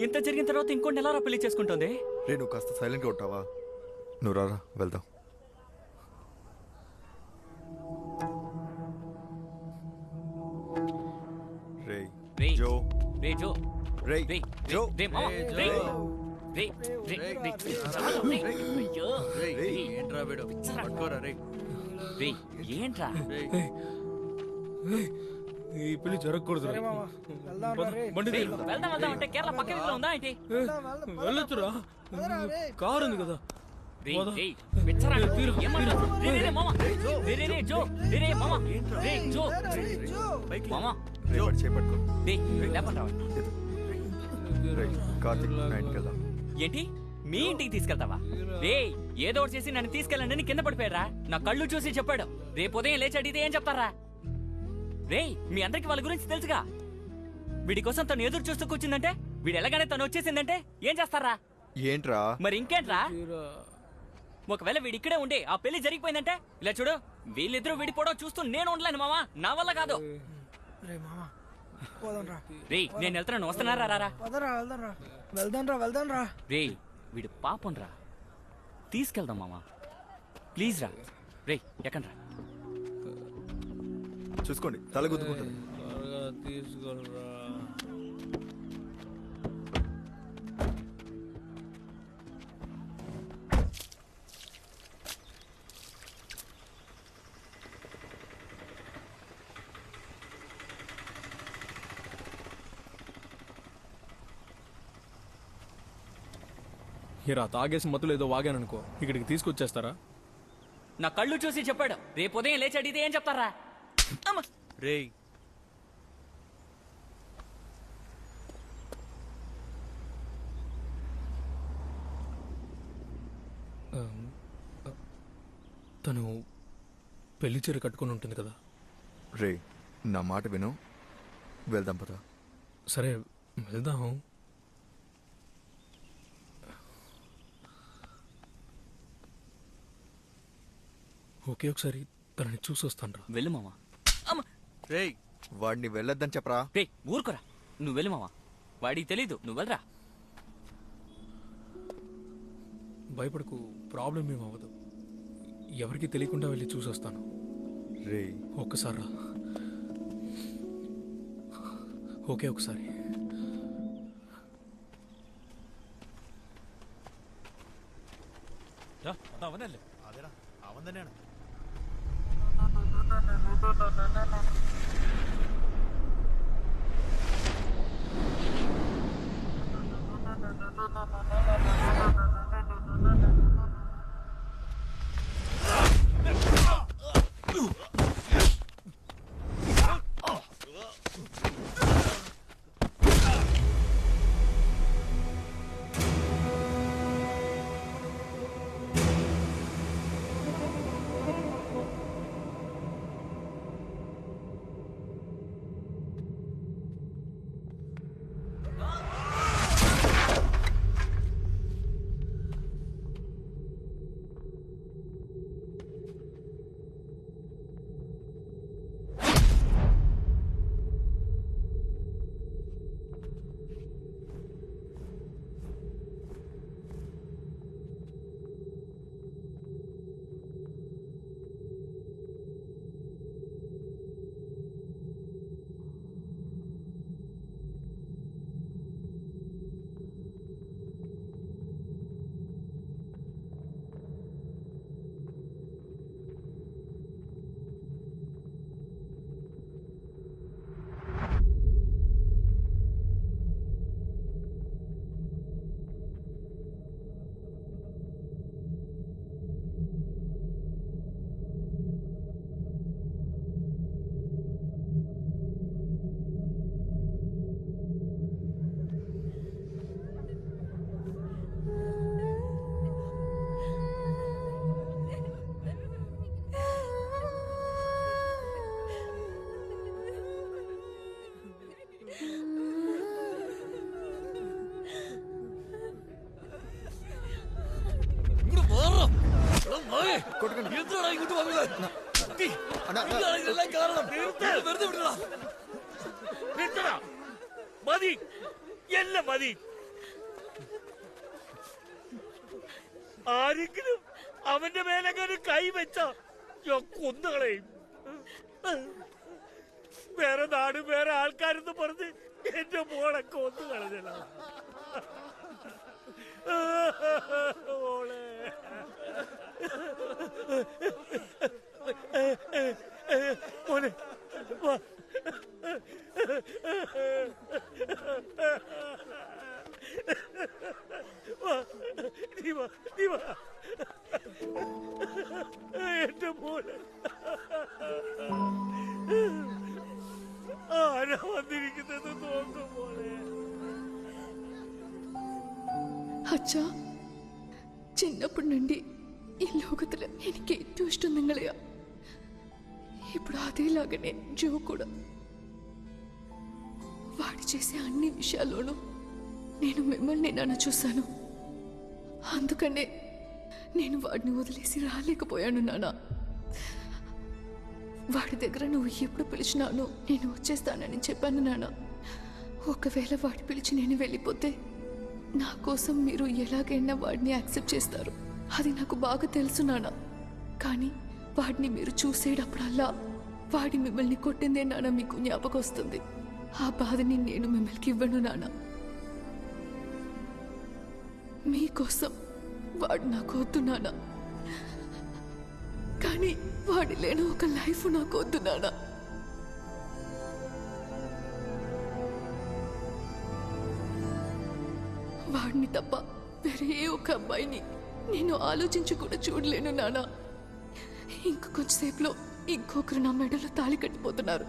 ఇంత జరిగిన తర్వాత ఇంకోటి ఎలా పెళ్లి చేసుకుంటుంది? రే నువ్వు కాస్త సైలెంట్గా ఉంటావా? నువ్వు రారా వెళ్దాం. రే రే జో రే జో రే రే జో రే మామ రే రే రే రే అయ్యో ఏంట్రా వీడు పట్టుకోరా రే. రే ఏంట్రా? ఈ పెళ్లి జరగకూడదు. బండి రే, వెళ్దాం వెళ్దాం అంటే కేరళ పక్క వీధిలో ఉందా ఏంటి? వెళ్ళొచ్చురా, కారు ఉంది కదా. రే రే పిచ్చరా ఏమన్నా? రే రే మామ రే రే రే జో రే రే మామ రే జో మామ రే వాడు చేపట్టుకో. రే లేపండి రావాలి. రే కార్తిక్ నా ఇంటికి వెళ్దాం. ఏంటి మీ ఇంటికి తీసుకెళ్తావా? రే ఏదో ఒకటి చేసి నన్ను తీసుకెళ్ళండి అని కింద పడిపోయారా? నా కళ్ళు చూసి చెప్పాడు. రేపు ఉదయం లేచి అడిగితే ఏం చెప్తారా? రే మీ అందరికి వాళ్ళ గురించి తెలుసుగా. వీడి కోసం తను ఎదురు చూస్తూ కూర్చుందంటే, వీడు ఎలాగనే తను వచ్చేసిందంటే ఏం చేస్తారా? ఏంట్రా? మరి ఇంకేంట్రా? ఒకవేళ వీడి ఇక్కడే ఉండి ఆ పెళ్లి జరిగిపోయిందంటే, ఇలా చూడు వీళ్ళిద్దరూ విడిపోవడం చూస్తూ నేను ఉండలేను మామా, నా వల్ల కాదు. రే నేను వెళ్తున్నాను, వస్తున్నారా? రారా వెళ్దాం రా. రే వీడు పాపం రా, తీసుకెళ్దాం మామా ప్లీజ్ రా. రే ఎక్కండి రా. చూసుకోండి తల గుద్దుకుంటుంది. తీసుకురా. హీరా తాగేసి మత్తులు ఏదో వాగాననుకో, ఇక్కడికి తీసుకొచ్చేస్తారా? నా కళ్ళు చూసి చెప్పాడు. రేపు ఉదయం లేచి అడిగితే ఏం చెప్తారా? రే తను పెళ్లి చీర కట్టుకొని ఉంటుంది కదా. రే నా మాట విను, వెళ్దాం పద. సరే వెళ్దాం. ఓకే ఒకసారి తనని చూసి వస్తాను రా. వెళ్ళు మామా. రే వాడిని వెళ్ళొద్దని చెప్పరా. రే ఊరుకోరా, నువ్వు వెళ్ళు మామా, వాడికి తెలీదు, నువ్వు వెళ్ళరా. భయపడకు, ప్రాబ్లం ఏం అవ్వదు. ఎవరికి తెలియకుండా వెళ్ళి చూసి వస్తాను. రే ఒక్కసారి రా. ఓకే ఒకసారి. అదేరా అవన్నీ மதி என்ன மதி ആരെങ്കിലും അവന്റെ മേലെങ്ങനെ കൈവച്ച ഞാൻ കൊന്നുകളയും. വേറെ നാട് വേറെ ആൾക്കാരെന്ന് പറഞ്ഞ് എന്റെ മോളെ കൊന്നുകളഞ്ഞ മോളെ. മോനെ വാ. വാ, നീ വാ, നീ വാ. എന്റെ മോനെ ആരാ വന്നിരിക്കുന്നത് നോക്കും മോനെ. అచ్చా చిన్నప్పటి నుండి ఈ లోకத்துல എനിക്ക് ഏറ്റവും ఇష్టం నిങ്ങളെയാ. ఇప్పుడు అదేలాగానే జో కూడా. వాడు చేసే అన్ని విషయాల్లోనూ నేను మిమ్మల్ని నాన్న చూశాను. అందుకనే నేను వాడిని వదిలేసి రాలేకపోయాను నాన్న. వాడి దగ్గర నువ్వు ఎప్పుడు పిలిచినాను నేను వచ్చేస్తానని చెప్పాను నాన్న. ఒకవేళ వాడి పిలిచి నేను వెళ్ళిపోతే నా కోసం మీరు ఎలాగైనా వాడిని యాక్సెప్ట్ చేస్తారు. అది నాకు బాగా తెలుసు నాన్న. కానీ వాడిని మీరు చూసేటప్పుడల్లా వాడి మిమ్మల్ని కొట్టిందే నాన్న మీకు జ్ఞాపకం వస్తుంది. ఆ బాధని నేను మిమ్మల్ని ఇవ్వను నాన్న. మీకోసం వాడు నాకు వద్దు నాన్న. కానీ వాడి లేని ఒక లైఫ్ నాకు వద్దు నాన్న. వాడిని తప్ప వేరే ఏ ఒక అబ్బాయిని నేను ఆలోచించి కూడా చూడలేను నాన్న. ఇంకొంచెంసేపులో ఇంకొకరు నా మెడలో తాళి కట్టిపోతున్నారు.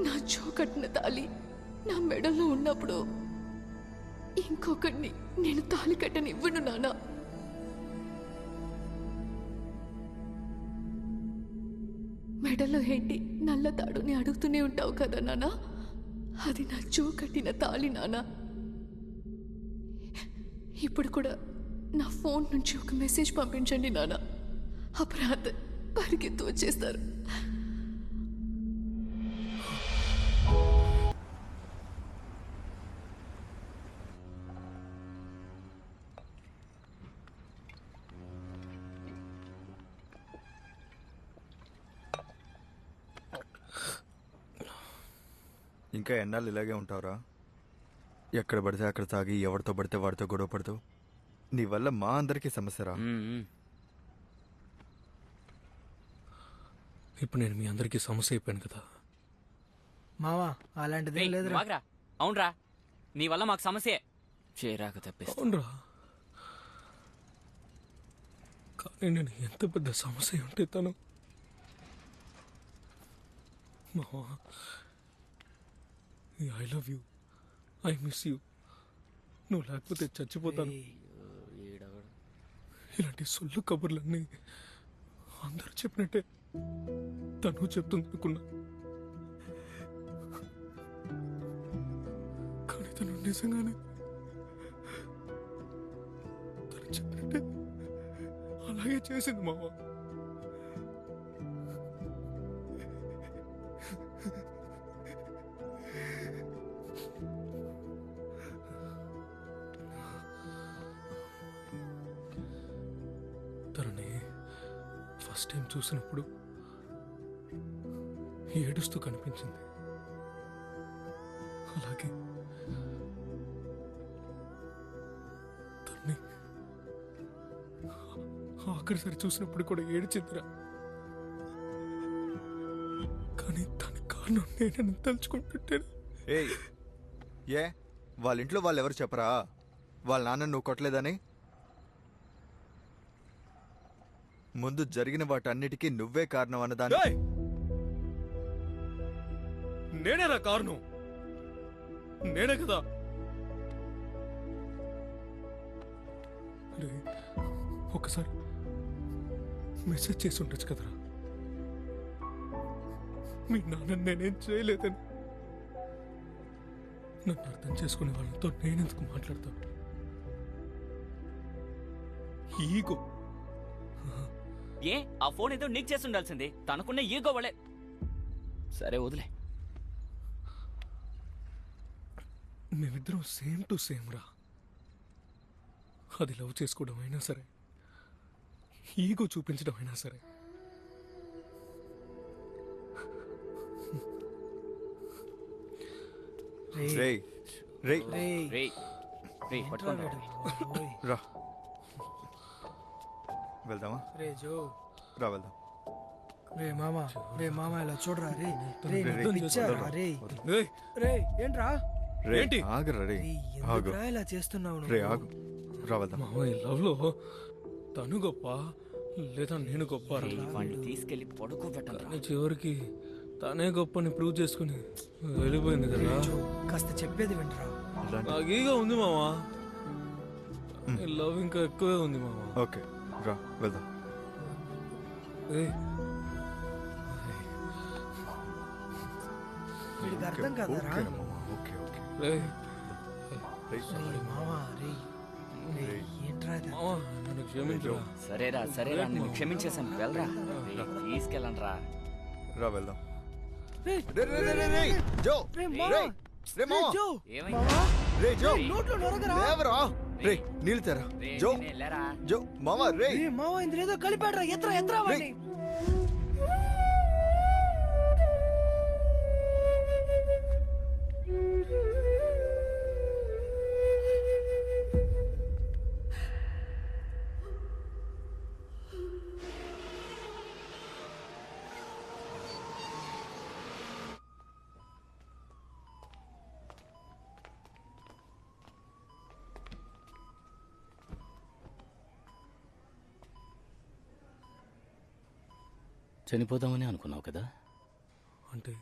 నా జో కట్టిన తాళి నా మెడలో ఉన్నప్పుడు ఇంకొకరిని నేను తాళి కట్టనివ్వను నాన్న. మెడలో ఏంటి నల్ల తాడుని అడుగుతూనే ఉంటావు కదా నాన్న. అది నా జో కట్టిన తాళి నాన్న. ఇప్పుడు కూడా నా ఫోన్ నుంచి ఒక మెసేజ్ పంపించండి నాన్న. అపరాధ పరిగెత్తు వచ్చేస్తారు. ఇంకా ఎన్నాళ్ళు ఇలాగే ఉంటావురా? ఎక్కడ పడితే అక్కడ తాగి ఎవరితో పడితే వాడితో గొడవ పడుతూ నీ వల్ల మా అందరికీ సమస్యరా. ఇప్పుడు నేను మీ అందరికీ సమస్య అయిపోయాను కదా. మావా అలాంటిది రేయ్, లేదురా. వాగ్రా. అవునరా, నీ వల్ల మాకు సమస్యే. చేరాక తప్పిస్తా. అవునరా, కానీ నేను ఎంత పెద్ద సమస్య ఉంటే తను మావా, I love you, I miss you, నువ్వు లేకపోతే చచ్చిపోతాను. ఇలాంటి సొల్లు కబుర్లన్నీ అందరూ చెప్పినట్టే తను చెప్తుంది అనుకున్నా. కానీ తను నిజంగానే తను చెప్పినట్టే అలాగే చేసింది మావా. తనని ఫస్ట్ టైం చూసినప్పుడు ఏడుస్తూ కనిపించింది. అలాగే తన్ని ఆఖరిసారి చూసినప్పుడు కూడా ఏడ్చిందిరా. కానీ దానికి కారణం నేనని తలుచుకుంటుంటే ఏయ్, ఏ వాళ్ళ ఇంట్లో వాళ్ళు ఎవరు చెప్పరా వాళ్ళ నాన్న నువ్వు కొట్టలేదని? ముందు జరిగిన వాటన్నిటికీ నువ్వే కారణం అన్నదాన్ని. నేనేరా కారణం? నేనే కదా. ఒకసారి మెసేజ్ చేసి ఉండొచ్చు కదరా, మీ నాన్న నేనేం చేయలేదని. నన్ను అర్థం చేసుకునే వాళ్ళతో నేనెందుకు మాట్లాడతాను? ఈగో. ఏ ఆ ఫోన్ ఏదో నీకు చేసి ఉండాల్సింది. తనకున్న ఈగో వలే. సరే వదిలే. మేమిద్దరం సేమ్ టు సేమ్ రా. అది లవ్ చేసుకోవడం అయినా సరే, ఈగో చూపించడం అయినా సరే, రేయ్ రేయ్ రేయ్ రేయ్ రేయ్ పట్టుకోండి ఓయ్. రా వెళ్దామా? రే జో రా వెళ్దాం. రే మామ ఇలా చూడరా రే రే రే, నీకు పిచ్చారా రే ఏయ్, రే ఏంట్రా రే ఏంటి? ఆగరా రే రే ఆగు. ఎందుకురా ఇలా చేస్తున్నావు రే నువ్వు? ఆగు. రా వెళ్దాం. మావయ్య లవ్ లో తను గొప్ప లేదా నేను గొప్ప రా? రేయ్, వాడిని తీసుకెళ్లి పడుకోబెట్టండి తను చివరికి తనే గొప్పని ప్రూవ్ చేసుకుని వెళ్ళిపోయింది కదా. జో, కాస్త చెప్పేది వింటరా. ఇలాంటి నాకు ఈగా ఉంది మావా, లవ్ ఇంకా ఎక్కువే ఉంది మావా. ఓకే రా వెళ్దాం. ఏయ్, వీడికి అర్థం కాదారా? ఓకేనా మామ? ఓకే ఓకే రేయ్, రేయ్, రే మామ రే రే ఏంట్రా ఇది? మావా నన్ను క్షమించు. సరేరా నిన్ను క్షమించేశాను, వెళ్ళరా. రేయ్, తీసుకెళ్ళండి రా. రా వెళ్దాం. రే, రే రే రే రే రే జో రే రే మామ రే మామ జో ఏమైంది? మామ రే జో నోట్లో నొరగరా. లేవరా రే నీళ్ళు తెరా రేయ్, జో నేనే, లేరా. జో మామ రే రే మామ ఇందులో ఏదో కలిపాడ్రా. ఎత్రా వాడిని. చనిపోదామని అనుకున్నావు కదా. అంటే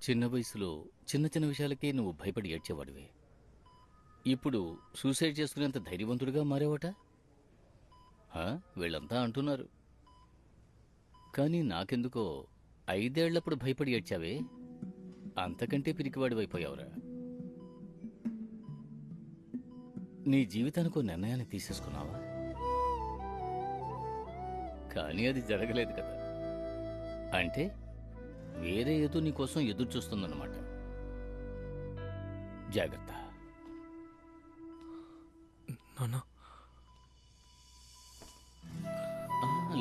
చిన్న వయసులో చిన్న చిన్న విషయాలకే నువ్వు భయపడి ఏడ్చేవాడివే. ఇప్పుడు సూసైడ్ చేసుకునేంత ధైర్యవంతుడిగా మారేవట. వీళ్ళంతా అంటున్నారు. కానీ నాకెందుకో 5 ఏళ్లప్పుడు భయపడి ఏడ్చావే, అంతకంటే పిరికివాడివైపోయావురా. నీ జీవితానికి ఓ నిర్ణయాన్ని తీసేసుకున్నావా? కానీ అది జరగలేదు కదా. అంటే వేరే ఏదో నీకోసం ఎదురు చూస్తుందన్నమాట. జాగ్రత్త. నాన్న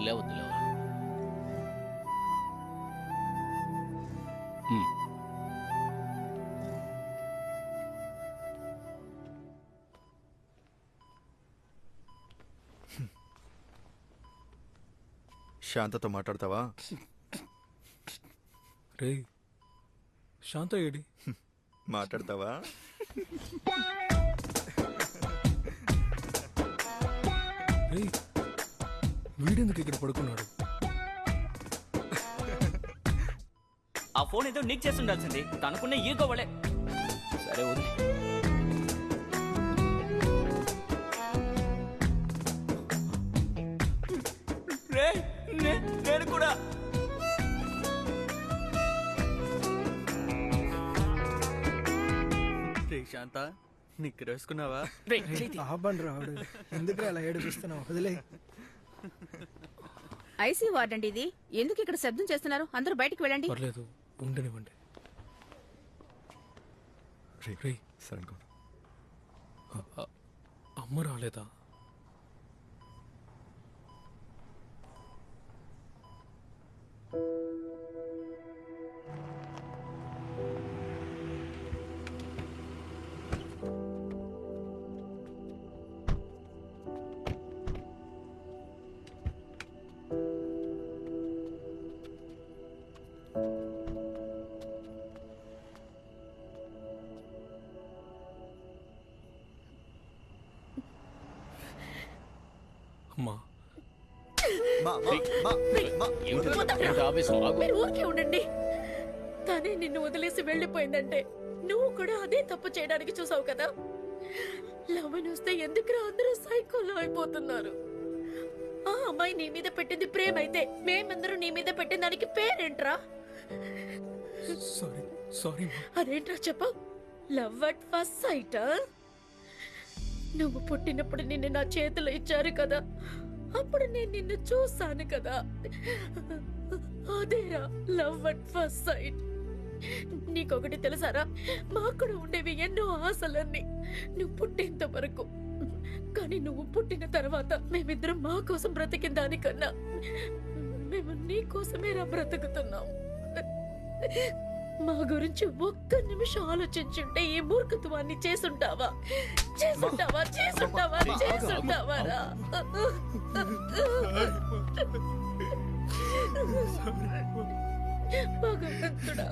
లేవద్దు లేవ. శాంతతో మాట్లాడతావా? రేయ్, శాంత ఏడి? మాట్లాడతావా? రేయ్, వీడెందుకు ఇక్కడ పడుకున్నాడు? ఆ ఫోన్ ఏదో నీకు చేసి ఉండాల్సింది, తనకున్న ఈగో వలే. సరే వదిలే. రేయ్, నేను కూడా. రే శాంత, నీకు వేసుకున్నావా? రేయ్, చేతి. ఆపండి రాడు. ఎందుకురా అలా ఏడుపిస్తున్నావు? వదిలే. ఐసీ వార్డ్ అండి ఇది. ఎందుకు ఇక్కడ శబ్దం చేస్తున్నారు? అందరూ బయటికి వెళ్ళండి. పర్లేదు, ఉండనివ్వండి. రేయ్, సరే అనుకో. అమ్మ రాలేదా? అమ్మా, ఏమిటి ఆవేశం? ఆగు. మీరు ఊరికే ఉండండి. తనే నిన్ను వదిలేసి వెళ్ళిపోయిందంటే నువ్వు కూడా అదే తప్పు చేయడానికి చూసావు కదా. లవ్ అని వస్తే ఎందుకురా అందరూ సైకోలో అయిపోతున్నారు? ఆ అమ్మాయి నీ మీద పెట్టింది ప్రేమ అయితే మేమందరూ నీ మీద పెట్టిన దానికి పేరేంట్రా? సారీ సారీ మా. అదేంట్రా చెప్పు. Love at first sight. నువ్వు పుట్టినప్పుడు నిన్ను నా చేతిలో ఇచ్చారు కదా, అప్పుడు నేను నిన్ను చూసాను కదా. అదేరా లవ్ అట్ ఫస్ట్ సైట్. నీకొకటి తెలుసారా, మాకు కూడా ఉండేవి ఎన్నో ఆశలన్నీ. నువ్వు పుట్టేంత వరకు కానీ నువ్వు పుట్టిన తర్వాత మేమిద్దరం మా కోసం బ్రతికిన దానికన్నా మేము నీ కోసమేరా బ్రతుకుతున్నాం. మా గురించి ఒక్క నిమిషం ఆలోచించుంటే ఈ మూర్ఖత్వాన్ని చేసుంటావా చేసుంటావారా? భగవంతుడా,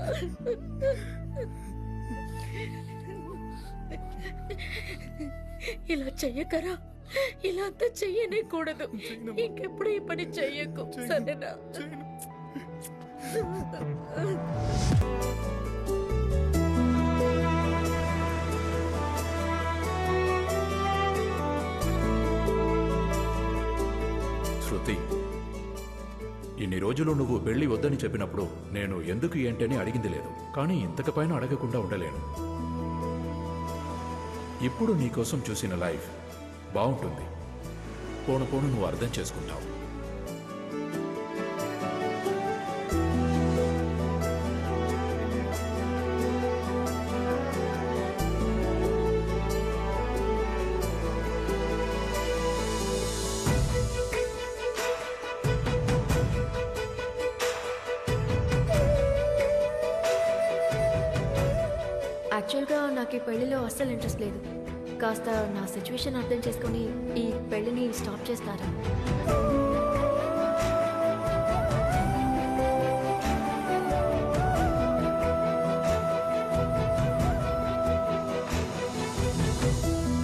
ఇలా చెయ్యకరా. ఇలా అంతా చెయ్యనే కూడదు. ఇంకెప్పుడు ఈ పని చెయ్యకు, సరేనా? శృతి, ఇన్ని రోజులు నువ్వు పెళ్లి వద్దని చెప్పినప్పుడు నేను ఎందుకు ఏంటని అడిగింది లేదు. కానీ ఇంతకు పైన అడగకుండా ఉండలేను. ఇప్పుడు నీకోసం చూసిన లైఫ్ బాగుంటుంది. పోను పోను నువ్వు అర్థం చేసుకుంటావు. యాక్చువల్గా నాకు ఈ పెళ్లిలో అస్సలు ఇంట్రెస్ట్ లేదు. కాస్త నా సిచ్యువేషన్ అర్థం చేసుకొని ఈ పెళ్లిని స్టాప్ చేస్తారా?